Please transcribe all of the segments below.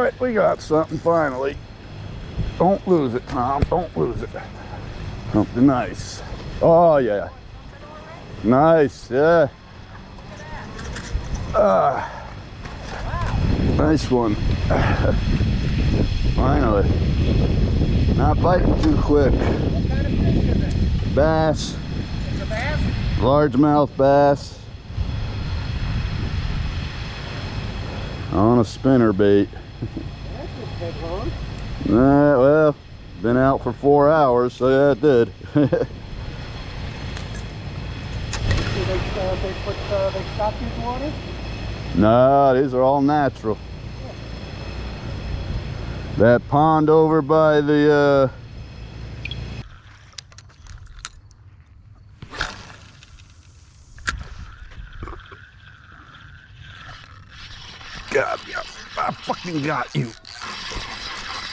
right, we got something finally. Don't lose it, Tom. Don't lose it. Something nice. Oh, yeah. Nice, yeah. Nice one. Finally. Not biting too quick. What kind of fish is it? Bass. It's a bass? Largemouth bass. On a spinner bait. That didn't take long. Well, been out for 4 hours, so yeah, it did. They stop these waters? No, these are all natural. That pond over by the God, yeah, I fucking got you.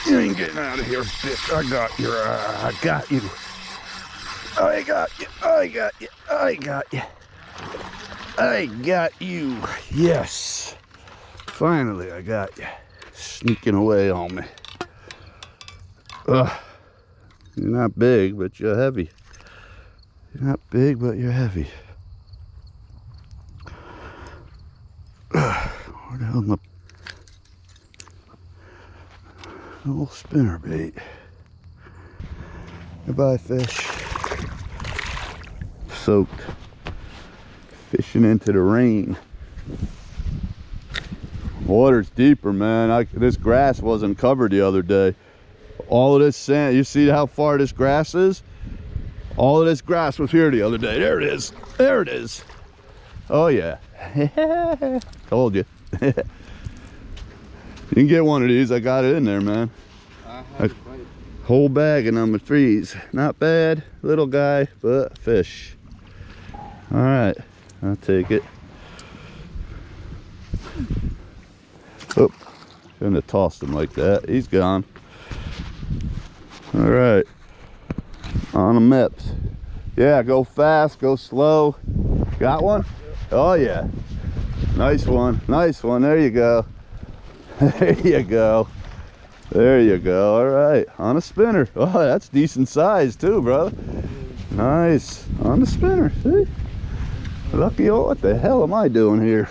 You ain't getting out of here, bitch. I got you. I got you. I got you. I got you. I got you. I got you. Yes. Finally, I got you. Sneaking away on me. Ugh. You're not big, but you're heavy. You're not big, but you're heavy. Ugh. Where the hell am I? Little spinner bait. Goodbye, fish. Soaked. Fishing into the rain. Water's deeper, man. This grass wasn't covered the other day. All of this sand, you see how far this grass is? All of this grass was here the other day. There it is. There it is. Oh yeah. Told you. You can get one of these. I got it in there, man. Whole bag of number 3s. Not bad. Little guy, but fish. All right. I'll take it. Oh, shouldn't have tossed him like that. He's gone. All right. On the Mips. Yeah, go fast, go slow. Got one? Oh, yeah. Nice one. Nice one. There you go. There you go. There you go. All right. On a spinner. Oh, that's decent size too, brother. Nice. On the spinner. See? Lucky. Oh, what the hell am I doing here?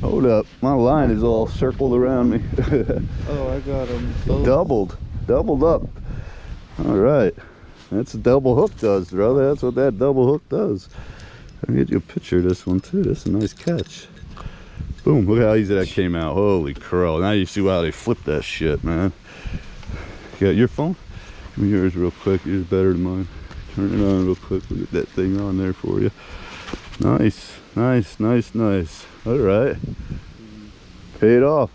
Hold up. My line is all circled around me. Oh, I got them. Doubled up. All right. That's a double hook does, brother. That's what that double hook does. I'll get you a picture of this one too. That's a nice catch. Boom, look how easy that came out. Holy crow. Now you see how they flip that shit, man. You got your phone? Give me yours real quick. Yours better than mine. Turn it on real quick. We'll get that thing on there for you. Nice, nice, nice, nice. All right. Paid off.